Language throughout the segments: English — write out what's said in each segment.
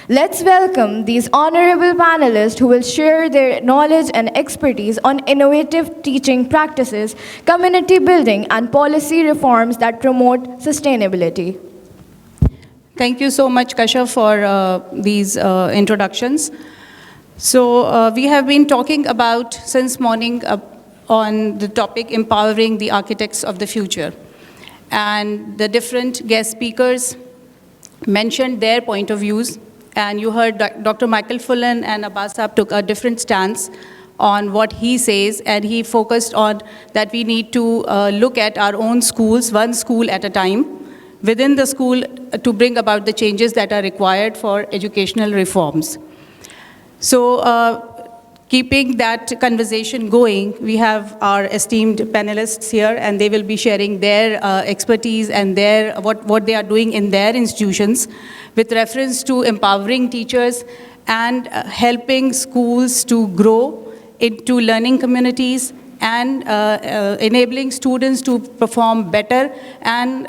Let's welcome these honorable panelists who will share their knowledge and expertise on innovative teaching practices, community building, and policy reforms that promote sustainability. Thank you so much, Kasha, for these introductions. So we have been talking about since morning on the topic empowering the architects of the future. And the different guest speakers mentioned their point of views. And you heard Dr. Michael Fullan and Abbas Saab took a different stance on what he says, and he focused on that we need to look at our own schools, one school at a time, within the school to bring about the changes that are required for educational reforms. So keeping that conversation going, we have our esteemed panelists here, and they will be sharing their expertise and their what they are doing in their institutions with reference to empowering teachers and helping schools to grow into learning communities and enabling students to perform better and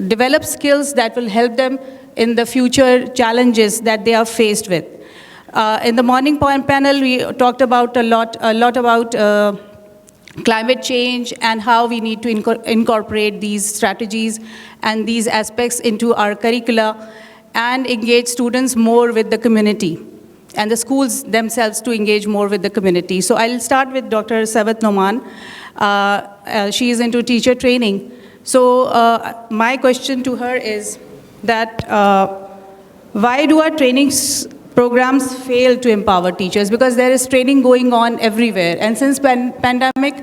develop skills that will help them in the future challenges that they are faced with. In the morning panel, we talked about a lot about climate change and how we need to incorporate these strategies and these aspects into our curricula and engage students more with the community and the schools themselves to engage more with the community. So I'll start with Dr. Sabat Noman. She is into teacher training. So my question to her is that why do our trainings programs fail to empower teachers? Because there is training going on everywhere. And since pandemic,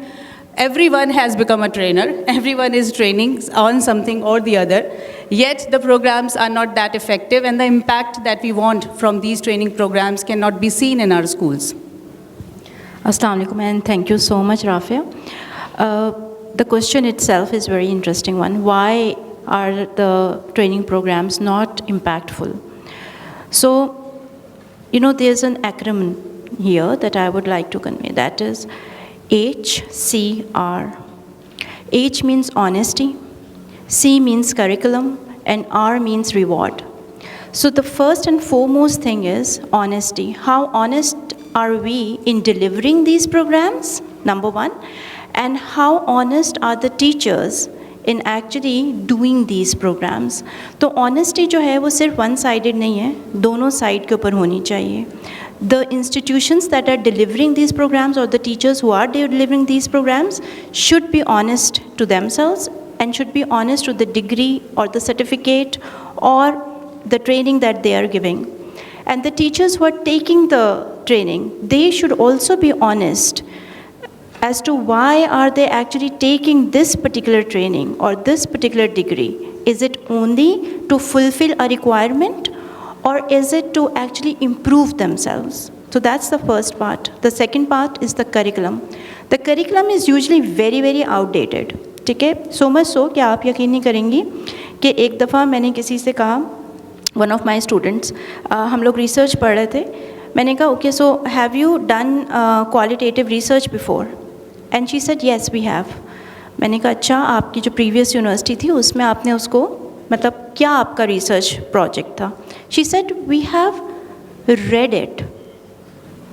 everyone has become a trainer. Everyone is training on something or the other. Yet the programs are not that effective, and the impact that we want from these training programs cannot be seen in our schools. Assalamu alaikum, and thank you so much, Rafia. The question itself is a very interesting one. Why are the training programs not impactful? So, you know, there's an acronym here that I would like to convey. That is HCR. H means honesty, C means curriculum, and R means reward. So the first and foremost thing is honesty. How honest are we in delivering these programs? Number one. And how honest are the teachers in actually doing these programs? तो honesty जो है वो सिर्फ one sided नहीं है, दोनों side के ऊपर होनी चाहिए. The institutions that are delivering these programs or the teachers who are delivering these programs should be honest to themselves and should be honest to the degree or the certificate or the training that they are giving. And the teachers who are taking the training, they should also be honest as to why are they actually taking this particular training or this particular degree. Is it only to fulfill a requirement, or is it to actually improve themselves? So that's the first part. The second part is the curriculum. The curriculum is usually very, very outdated. ठीक है? So much so कि आप यकीन नहीं करेंगी कि एक दफ़ा मैंने किसी से कहा, one of my students, हम लोग research पढ़ रहे थे, मैंने कहा, okay, so have you done qualitative research before? And she said, yes, we have. मैंने कहा, अच्छा, आपकी जो previous university थी उसमें आपने उसको मतलब क्या आपका research project था? She said, we have read it.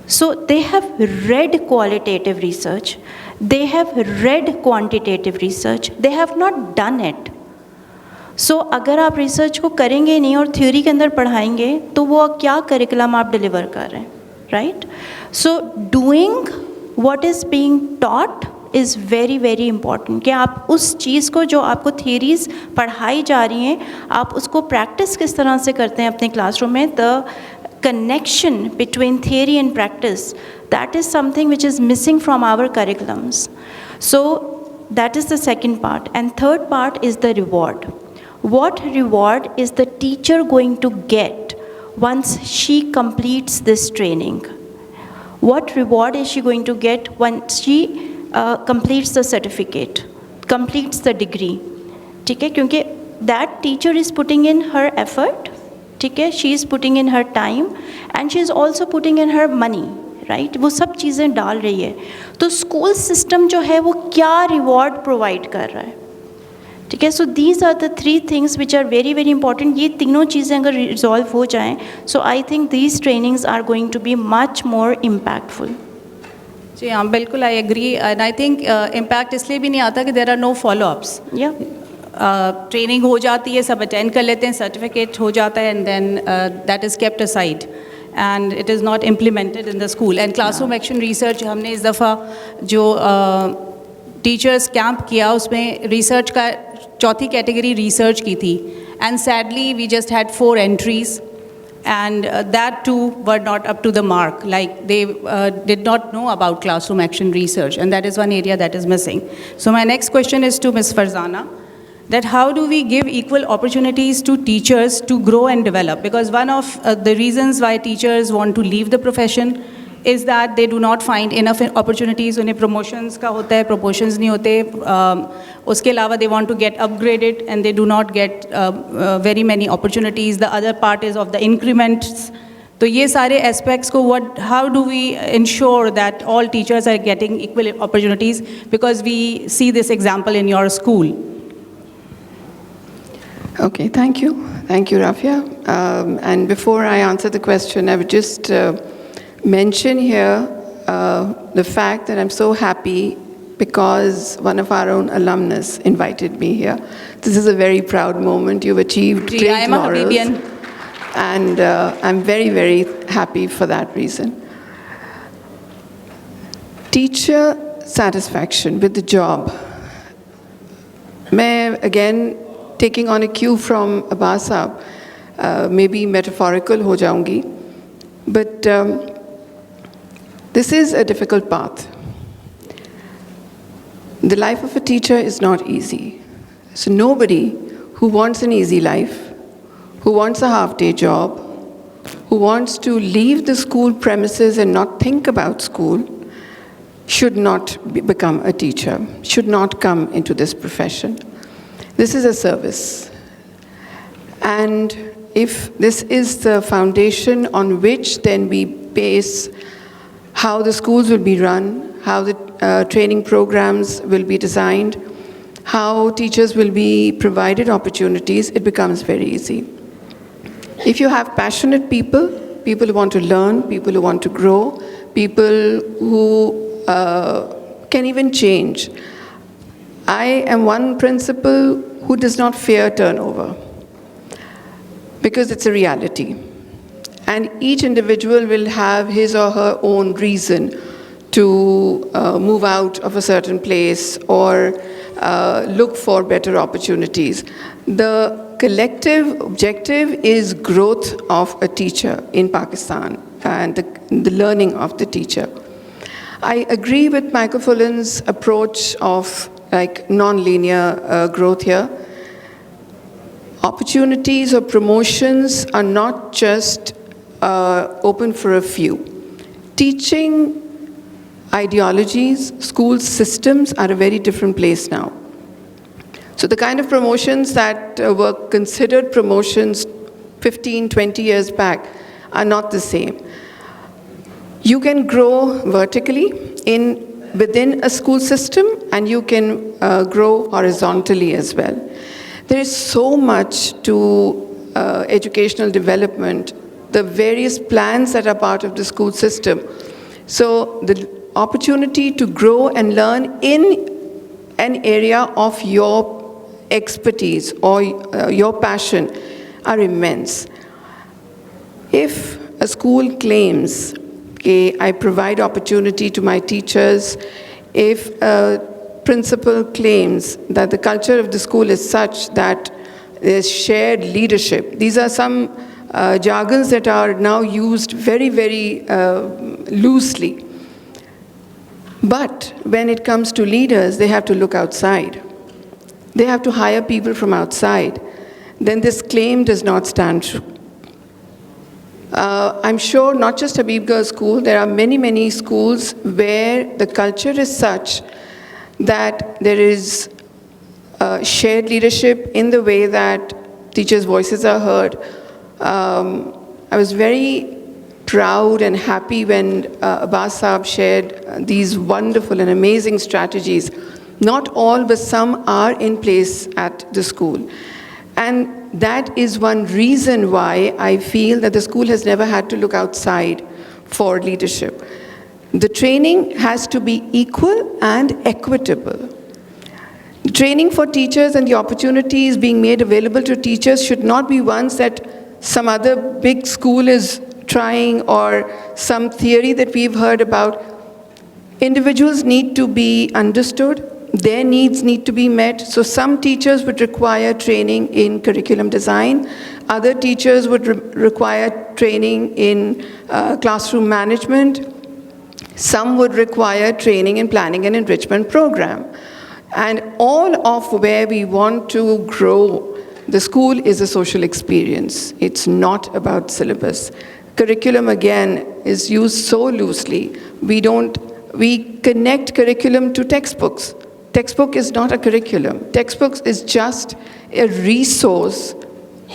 So they have read qualitative research. They have read quantitative research. They have not done it. So अगर आप research को करेंगे नहीं और theory के अंदर पढ़ाएंगे तो वो क्या curriculum आप deliver कर रहे हैं, right? So doing what is being taught is very, very important. कि आप उस चीज़ को जो आपको theories पढ़ाई जा रही हैं, आप उसको practice किस तरह से करते हैं अपने classroom में. The connection between theory and practice, that is something which is missing from our curriculums. So that is the second part. And third part is the reward. What reward is the teacher going to get once she completes this training? What reward is she going to get once she completes the certificate, completes the degree? ठीक है, क्योंकि that teacher is putting in her effort, ठीक है, she is putting in her time and she is also putting in her money, right? वो सब चीज़ें डाल रही है. तो स्कूल सिस्टम जो है वो क्या रिवॉर्ड प्रोवाइड कर रहा है? ठीक है. So these are the 3 things which are very very important. ये तीनों चीज़ें अगर रिजॉल्व हो जाएँ, so I think these trainings are going to be much more impactful. जी हाँ, बिल्कुल I agree. And I think impact इसलिए भी नहीं आता कि देर आर नो फॉलोअप्स. या ट्रेनिंग हो जाती है, सब अटेंड कर लेते हैं, सर्टिफिकेट हो जाता है, and then that is kept aside and it is not implemented in the school. And classroom action research हमने इस दफ़ा जो टीचर्स कैंप किया, उसमें रिसर्च का चौथी कैटेगरी रिसर्च की थी. And sadly we just had 4 entries. And that too were not up to the mark, like they did not know about classroom action research, and that is one area that is missing. So my next question is to Ms. Farzana, that how do we give equal opportunities to teachers to grow and develop? Because one of the reasons why teachers want to leave the profession is that they do not find enough opportunities. उन्हें promotions का होता है, promotions नहीं होते. उसके अलावा they want to get upgraded and they do not get very many opportunities. The other part is of the increments. तो ये सारे aspects को how do we ensure that all teachers are getting equal opportunities? Because we see this example in your school. Okay, thank you. Thank you, Rafia. And before I answer the question, I would just mention here the fact that I'm so happy because one of our own alumnus invited me here. This is a very proud moment. You've achieved Gee, great I am a laurels. Habibian. And I'm very, very happy for that reason. Teacher satisfaction with the job. May again, taking on a cue from Abbas Saab, maybe metaphorical ho jaungi, but this is a difficult path. The life of a teacher is not easy. So nobody who wants an easy life, who wants a half-day job, who wants to leave the school premises and not think about school, should not become a teacher, should not come into this profession. This is a service. And if this is the foundation on which then we base how the schools will be run, how the training programs will be designed, how teachers will be provided opportunities, it becomes very easy. If you have passionate people, people who want to learn, people who want to grow, people who can even change. I am one principal who does not fear turnover, because it's a reality. And each individual will have his or her own reason to move out of a certain place or look for better opportunities. The collective objective is growth of a teacher in Pakistan and the learning of the teacher. I agree with Michael Fullan's approach of like non-linear growth here. Opportunities or promotions are not just open for a few. Teaching ideologies, school systems are a very different place now. So the kind of promotions that were considered promotions 15, 20 years back are not the same. You can grow vertically within a school system, and you can grow horizontally as well. There is so much to educational development, the various plans that are part of the school system. So the opportunity to grow and learn in an area of your expertise or your passion are immense. If a school claims, okay, I provide opportunity to my teachers, if a principal claims that the culture of the school is such that there's shared leadership, these are some jargons that are now used very, very loosely. But when it comes to leaders, they have to look outside. They have to hire people from outside. Then this claim does not stand true. I'm sure not just Habib Girls School, there are many, many schools where the culture is such that there is shared leadership in the way that teachers' voices are heard. I was very proud and happy when Abbas Saab shared these wonderful and amazing strategies Not all, but some are in place at the school. And that is one reason why I feel that the school has never had to look outside for leadership. The training has to be equal and equitable. Training for teachers and the opportunities being made available to teachers should not be ones that some other big school is trying or some theory that we've heard about. Individuals need to be understood. Their needs need to be met. So some teachers would require training in curriculum design. Other teachers would require training in classroom management. Some would require training in planning and enrichment program. And all of where we want to grow, the school is a social experience. It's not about syllabus. Curriculum, again, is used so loosely. We connect curriculum to textbooks. Textbook is not a curriculum. Textbooks is just a resource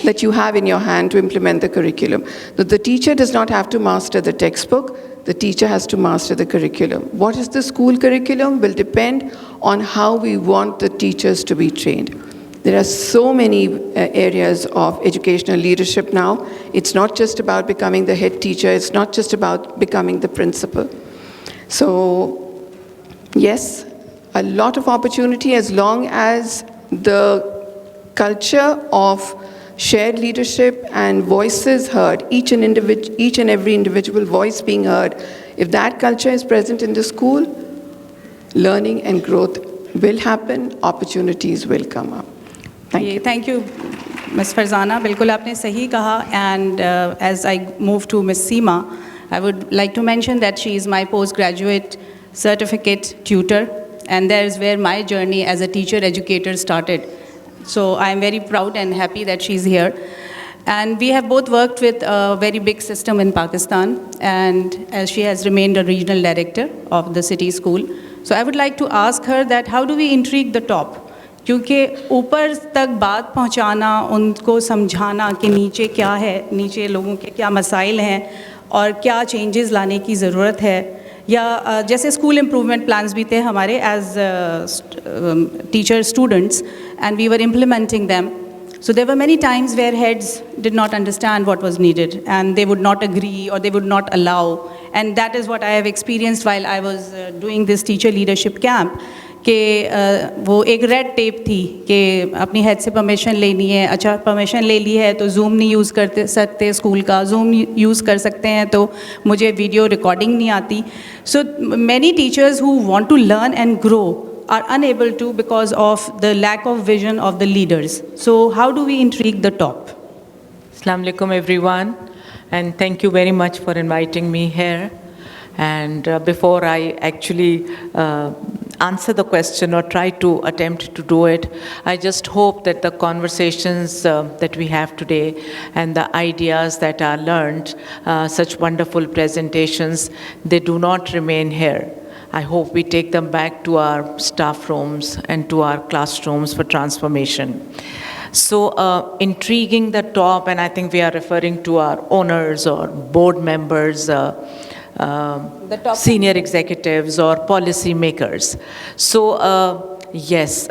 that you have in your hand to implement the curriculum. The teacher does not have to master the textbook. The teacher has to master the curriculum. What is the school curriculum will depend on how we want the teachers to be trained. There are so many areas of educational leadership now. It's not just about becoming the head teacher. It's not just about becoming the principal. So, yes, a lot of opportunity as long as the culture of shared leadership and voices heard, each and every individual voice being heard. If that culture is present in the school, learning and growth will happen, opportunities will come up. Thank you. Thank you, Ms. Farzana. बिल्कुल आपने सही कहा. And as I move to Ms. Seema, I would like to mention that she is my postgraduate certificate tutor, and that is where my journey as a teacher educator started. So I am very proud and happy that she's here. And we have both worked with a very big system in Pakistan, and as she has remained a regional director of the city school. So I would like to ask her that how do we intrigue the top? क्योंकि ऊपर तक बात पहुंचाना, उनको समझाना कि नीचे क्या है, नीचे लोगों के क्या मसाइल हैं और क्या चेंजेस लाने की ज़रूरत है, या जैसे स्कूल इम्प्रूवमेंट प्लान्स भी थे हमारे as teacher students, and we were implementing them. So there were many times where heads did not understand what was needed, and they would not agree or they would not allow. And that is what I have experienced while I was doing this teacher leadership camp. कि वो एक red tape थी कि अपनी head से permission लेनी है, अच्छा परमिशन ले ली है तो जूम नहीं यूज़ करते सकते स्कूल का, जूम यूज़ कर सकते हैं तो मुझे वीडियो रिकॉर्डिंग नहीं आती. So many teachers who want to learn and grow are unable to because of the lack of vision of the leaders. So how do we intrigue the top? Assalamu alaikum everyone, and thank you very much for inviting me here. And before I actually answer the question or try to attempt to do it, I just hope that the conversations that we have today and the ideas that are learned, such wonderful presentations, they do not remain here. I hope we take them back to our staff rooms and to our classrooms for transformation. So intriguing the top, and I think we are referring to our owners or board members, senior executives or policy makers. So yes,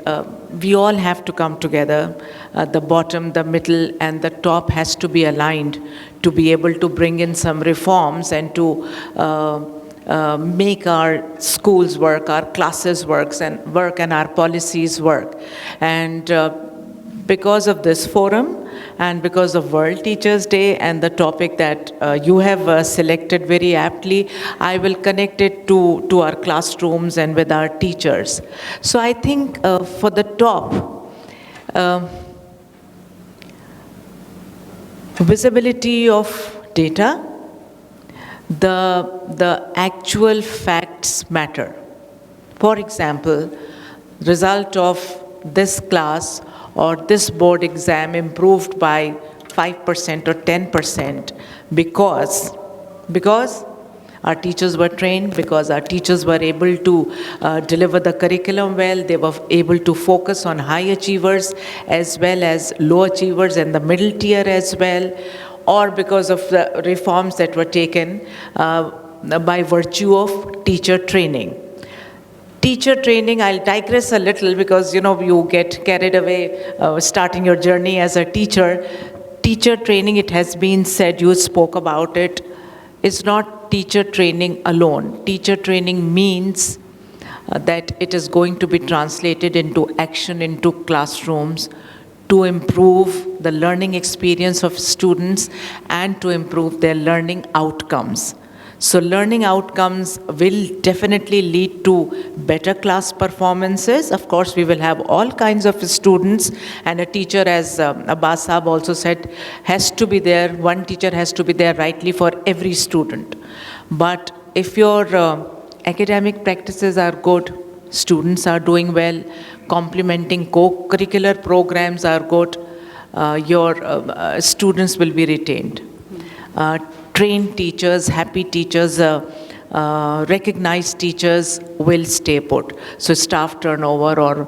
we all have to come together. The bottom, the middle, and the top has to be aligned to be able to bring in some reforms and to make our schools work, our classes work, and our policies work. And because of this forum, and because of World Teachers Day and the topic that you have selected very aptly, I will connect it to our classrooms and with our teachers. So I think for the top, visibility of data, the actual facts matter. For example, result of this class or this board exam improved by 5% or 10% because our teachers were trained, because our teachers were able to deliver the curriculum well, they were able to focus on high achievers as well as low achievers and the middle tier as well, or because of the reforms that were taken by virtue of teacher training. Teacher training, I'll digress a little because, you get carried away starting your journey as a teacher. Teacher training, it has been said, you spoke about it, is not teacher training alone. Teacher training means that it is going to be translated into action, into classrooms, to improve the learning experience of students and to improve their learning outcomes. So learning outcomes will definitely lead to better class performances. Of course, we will have all kinds of students, and a teacher, as Abbas Saab also said, has to be there. One teacher has to be there rightly for every student. But if your academic practices are good, students are doing well, complementing co-curricular programs are good, your students will be retained. Trained teachers, happy teachers, recognized teachers will stay put. So staff turnover or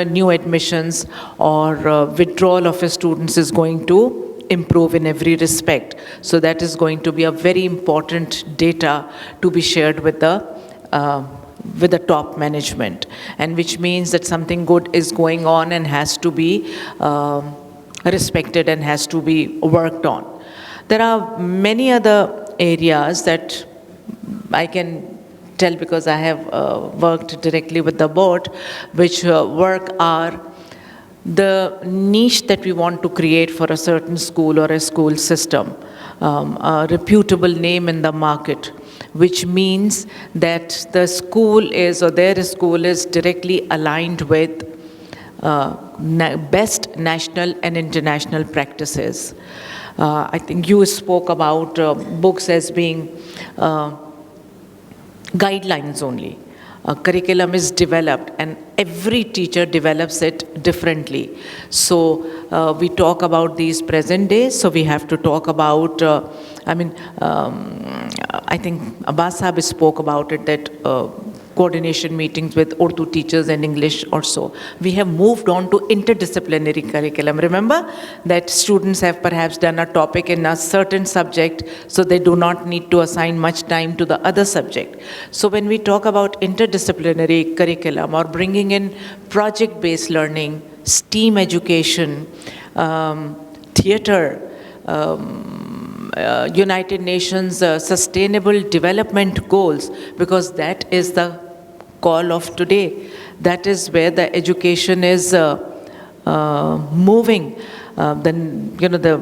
new admissions or withdrawal of students is going to improve in every respect. So that is going to be a very important data to be shared with the top management, and which means that something good is going on and has to be respected and has to be worked on. There are many other areas that I can tell because I have worked directly with the board, which work are the niche that we want to create for a certain school or a school system, a reputable name in the market, which means that the school is, or their school is directly aligned with best national and international practices. I think you spoke about books as being guidelines only. A curriculum is developed and every teacher develops it differently. So we talk about these present days, so we have to talk about, I think Abbas Saab spoke about it, that coordination meetings with Urdu teachers and English or so. We have moved on to interdisciplinary curriculum. Remember that students have perhaps done a topic in a certain subject, so they do not need to assign much time to the other subject. So when we talk about interdisciplinary curriculum or bringing in project-based learning, STEAM education, theater, United Nations Sustainable Development Goals, because that is the call of today. That is where the education is moving. The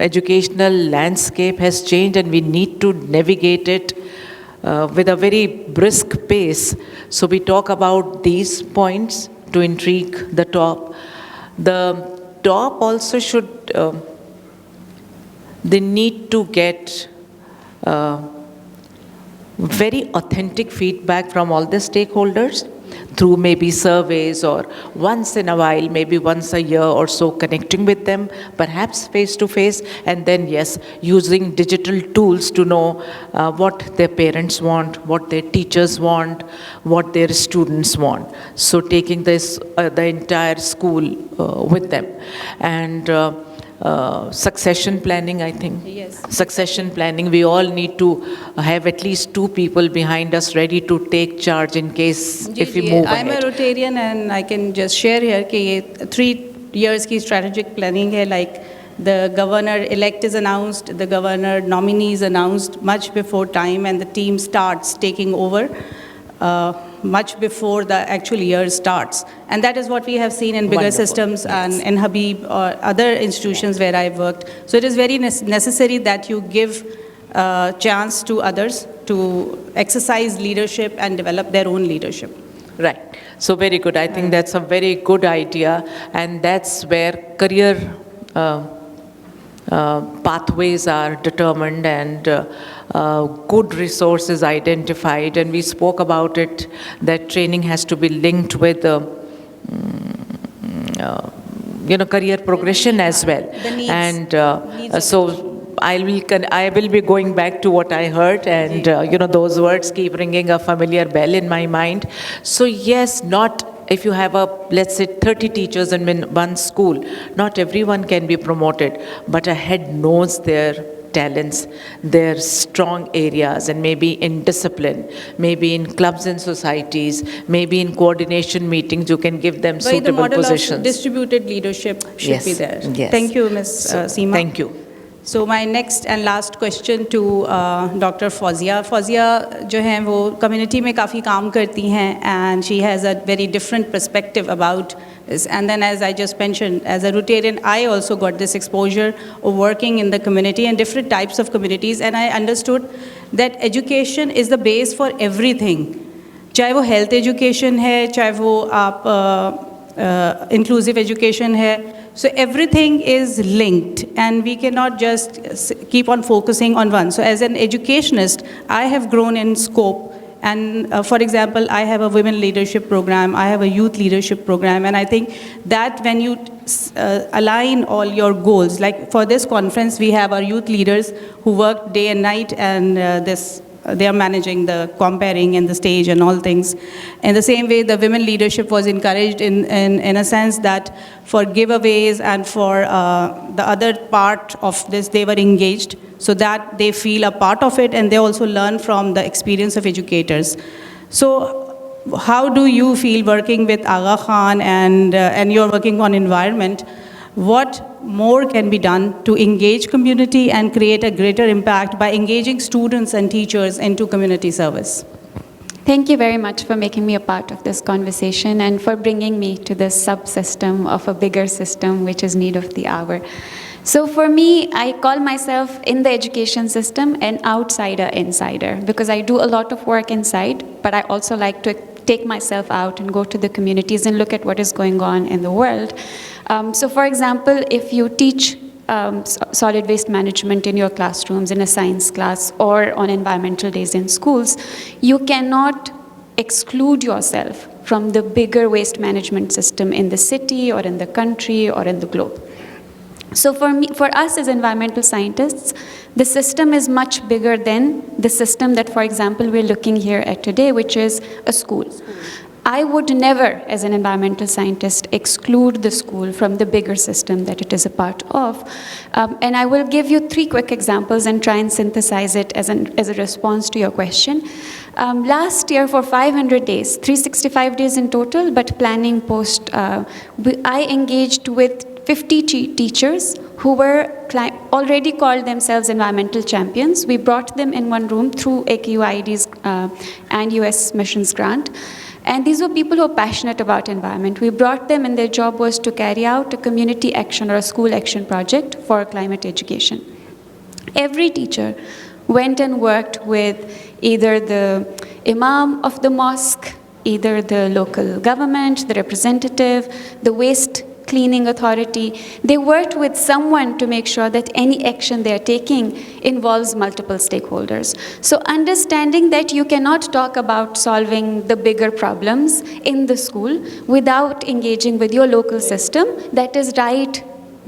educational landscape has changed and we need to navigate it with a very brisk pace. So we talk about these points to intrigue the top. The top also should, they need to get very authentic feedback from all the stakeholders through maybe surveys or once in a while, maybe once a year or so, connecting with them, perhaps face to face, and then yes, using digital tools to know what their parents want, what their teachers want, what their students want. So taking this, the entire school with them. And succession planning, I think. Yes. Succession planning, we all need to have at least 2 people behind us ready to take charge in case if we move I'm ahead. a Rotarian and I can just share here that 3 years की strategic planning है, like the governor-elect is announced, the governor nominee is announced much before time, and the team starts taking over much before the actual year starts. And that is what we have seen in bigger Wonderful. systems and in Habib or other institutions where I've worked. So it is very necessary that you give chance to others to exercise leadership and develop their own leadership. Right. So very good. I think that's a very good idea, and that's where career pathways are determined and good resources identified. And we spoke about it, that training has to be linked with career progression as well. The needs. And Needs of so I will be going back to what I heard, and those words keep ringing a familiar bell in my mind. So yes, not if you have let's say 30 teachers in one school, not everyone can be promoted, but a head knows their talents, their strong areas, and maybe in discipline, maybe in clubs and societies, maybe in coordination meetings, you can give them Why the suitable model positions. of distributed leadership should Yes, be there. yes. Thank you, Ms. Seema. Thank you. So my next and last question to Dr. Fawzia. Fawzia जो हैं वो community में काफ़ी काम करती हैं and she has a very different perspective about this. And then as I just mentioned, as a Rotarian, I also got this exposure of working in the community and different types of communities, and I understood that education is the base for everything. चाहे वो health education है, चाहे वो आप inclusive education है. So everything is linked, and we cannot just keep on focusing on one. So as an educationist, I have grown in scope. And for example, I have a women leadership program, I have a youth leadership program, and I think that when you align all your goals, like for this conference, we have our youth leaders who work day and night, and they are managing the comparing and the stage and all things. In the same way, the women leadership was encouraged in a sense that for giveaways and for the other part of this, they were engaged so that they feel a part of it and they also learn from the experience of educators. So how do you feel working with Aga Khan and you're working on environment? What more can be done to engage community and create a greater impact by engaging students and teachers into community service? Thank you very much for making me a part of this conversation and for bringing me to this subsystem of a bigger system which is need of the hour. So for me, I call myself in the education system an outsider insider because I do a lot of work inside, but I also like to take myself out and go to the communities and look at what is going on in the world. So for example, if you teach solid waste management in your classrooms, in a science class, or on environmental days in schools, you cannot exclude yourself from the bigger waste management system in the city or in the country or in the globe. So for us as environmental scientists, the system is much bigger than the system that, for example, we're looking here at today, which is a school. I would never, as an environmental scientist, exclude the school from the bigger system that it is a part of. And I will give you 3 quick examples and try and synthesize it as a response to your question. Last year, for 500 days, 365 days in total, but planning post, I engaged with 50 teachers who were already called themselves environmental champions. We brought them in one room through AKUID's and US Missions grant. And these were people who are passionate about environment. We brought them and their job was to carry out a community action or a school action project for climate education. Every teacher went and worked with either the imam of the mosque, either the local government, the representative, the waste cleaning authority. They worked with someone to make sure that any action they are taking involves multiple stakeholders. So understanding that you cannot talk about solving the bigger problems in the school without engaging with your local system that is right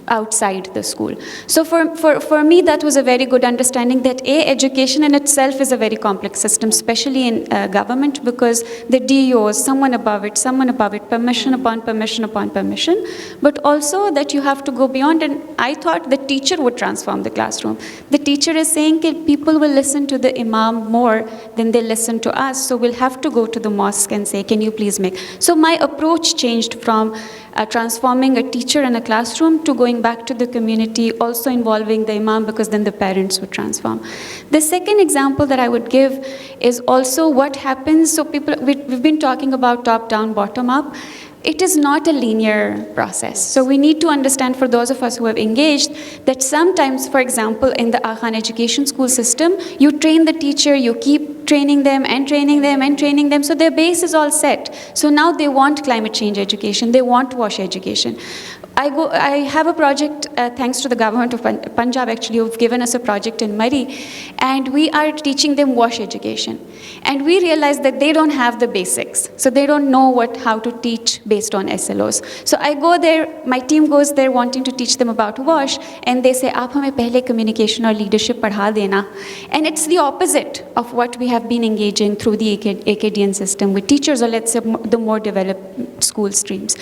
outside the school. So for me, that was a very good understanding that education in itself is a very complex system, especially in government, because the DEOs, someone above it, permission upon permission upon permission, but also that you have to go beyond. And I thought the teacher would transform the classroom. The teacher is saying that people will listen to the imam more than they listen to us, so we'll have to go to the mosque and say, can you please make? So my approach changed from transforming a teacher in a classroom to going back to the community, also involving the imam, because then the parents would transform. The second example that I would give is also what happens. So we've been talking about top-down, bottom-up. It is not a linear process. So we need to understand, for those of us who have engaged, that sometimes, for example, in the Aga Khan education school system, you train the teacher, you keep training them and training them and training them, so their base is all set. So now they want climate change education, they want WASH education. I have a project, thanks to the government of Punjab, actually, who've given us a project in Murray, and we are teaching them WASH education. And we realized that they don't have the basics, so they don't know how to teach based on SLOs. So I go there, my team goes there wanting to teach them about WASH, and they say, "Aap hame pehle communication or leadership padha dena." And it's the opposite of what we have been engaging through the AKDN system with teachers, or let's say the more developed school streams.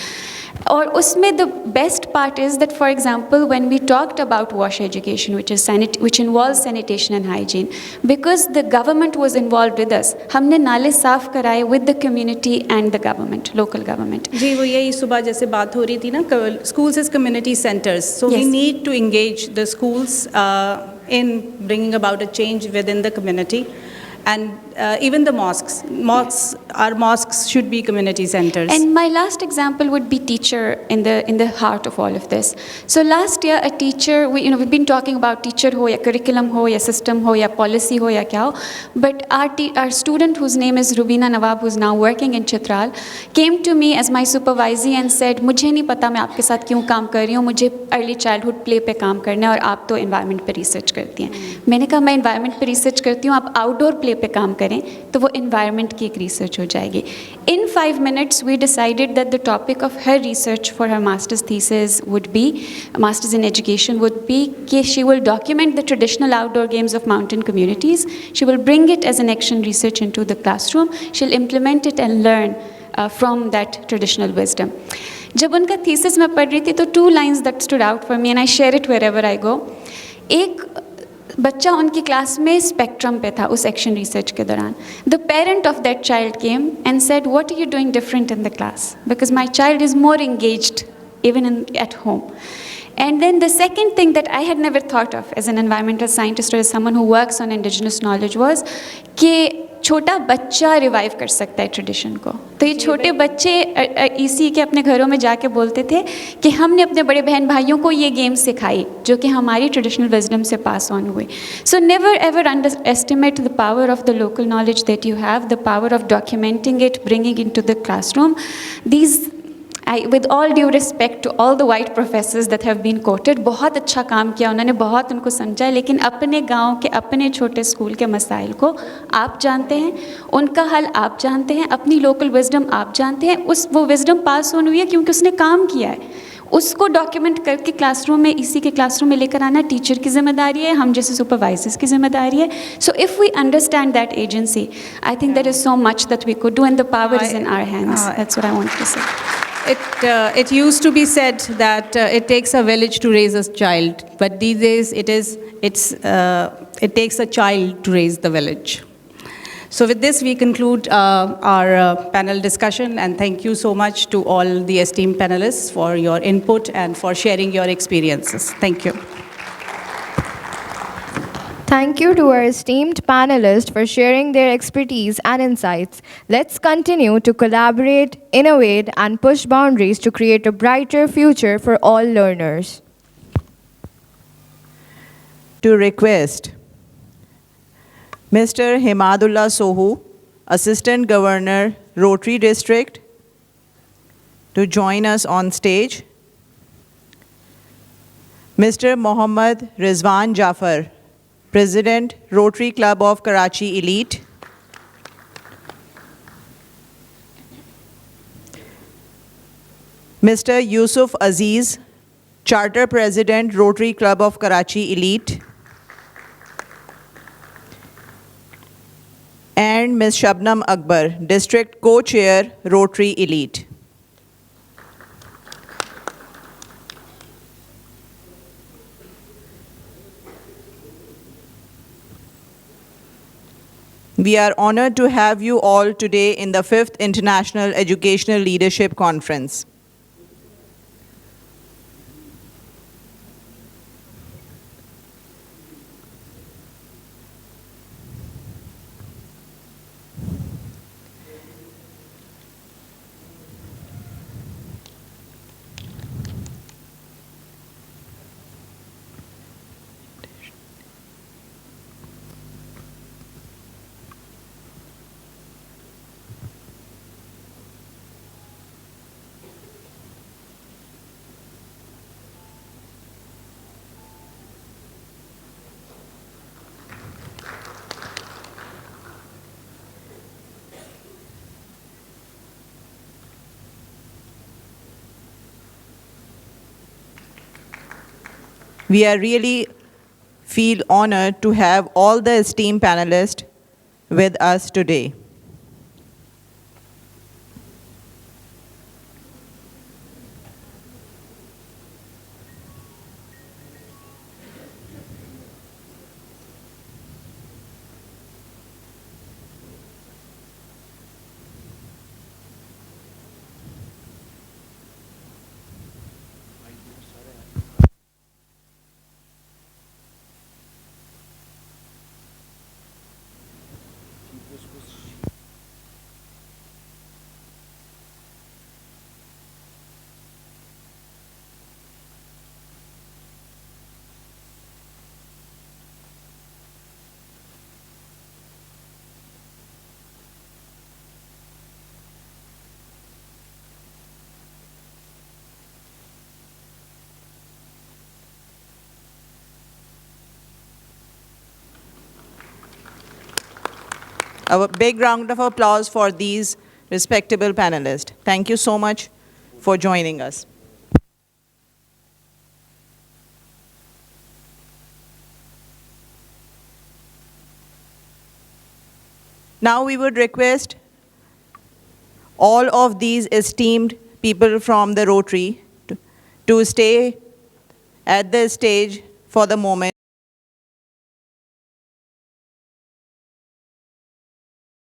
और उसमें the best part is that, for example, when we talked about WASH education, which involves sanitation and hygiene, because the government was involved with us, हमने नाले साफ कराए with the community and the government, local government. जी वो यही सुबह जैसे बात हो रही थी ना, schools is community centers, so we Yes. need to engage the schools in bringing about a change within the community, and even the our mosques should be community centers. And my last example would be teacher in the heart of all of this. So last year, a teacher, we've been talking about teacher ho ya curriculum ho ya system ho ya policy ho ya kya ho, but our student whose name is Rubina Nawab, who's now working in Chitral, came to me as my supervisee and said, मुझे नहीं पता मैं आपके साथ क्यों काम कर रही हूँ, मुझे अर्ली चाइल्डहुड प्ले पे काम करना है और आप तो एनवायरनमेंट पे रिसर्च करती हैं. मैंने कहा मैं एनवायरनमेंट पे रिसर्च करती हूँ, आप आउटडोर प्ले पे काम करें तो वो एनवायरनमेंट की एक रिसर्च हो जाएगी. In 5 minutes, we decided that the topic of her research for her master's thesis would be, master's in education would be, that she will document the traditional outdoor games of mountain communities. She will bring it as an action research into the classroom. She'll implement it and learn from that traditional wisdom. जब उनका thesis मैं पढ़ रही थी तो 2 lines that stood out for me and I share it wherever I go. एक बच्चा उनकी क्लास में स्पेक्ट्रम पे था उस एक्शन रिसर्च के दौरान. The parent of that child came and said, what are you doing different in the class, because my child is more engaged even at home. And then the second thing that I had never thought of as an environmental scientist or as someone who works on indigenous knowledge was कि छोटा बच्चा revive कर सकता है tradition को. तो ये छोटे बच्चे इसी के अपने घरों में जाके बोलते थे कि हमने अपने बड़े बहन भाइयों को ये गेम सिखाई जो कि हमारी ट्रेडिशनल विजडम से पास ऑन हुए. So never ever underestimate the power of the local knowledge that you have, the power of documenting it, bringing into the classroom. These, with all due respect to all the white professors that have been quoted, बहुत अच्छा काम किया उन्होंने, बहुत उनको समझा, लेकिन अपने गांव के अपने छोटे स्कूल के मसाइल को आप जानते हैं, उनका हल आप जानते हैं, अपनी लोकल विजडम आप जानते हैं. वो विजडम पास ऑन हुई है क्योंकि उसने काम किया है. उसको डॉक्यूमेंट करके क्लासरूम में, इसी के क्लासरूम में लेकर आना टीचर की जिम्मेदारी है, हम जैसे सुपरवाइजर्स की जिम्मेदारी है. So if we understand that agency, I think there is so much that we could do and the power is in our hands. That's what I want to say. It used to be said that it takes a village to raise a child, but these days it takes a child to raise the village. So with this, we conclude our panel discussion, and thank you so much to all the esteemed panelists for your input and for sharing your experiences. Thank you. Thank you to our esteemed panelists for sharing their expertise and insights. Let's continue to collaborate, innovate, and push boundaries to create a brighter future for all learners. To request Mr. Himadullah Sohu, Assistant Governor, Rotary District, to join us on stage. Mr. Mohammad Rizwan Jafar, President, Rotary Club of Karachi Elite. Mr. Yusuf Aziz, Charter President, Rotary Club of Karachi Elite. And Ms. Shabnam Akbar, District Co-Chair, Rotary Elite. We are honored to have you all today in the 5th International Educational Leadership Conference. We are really feel honored to have all the esteemed panelists with us today. A big round of applause for these respectable panelists. Thank you so much for joining us. Now we would request all of these esteemed people from the Rotary to stay at the stage for the moment.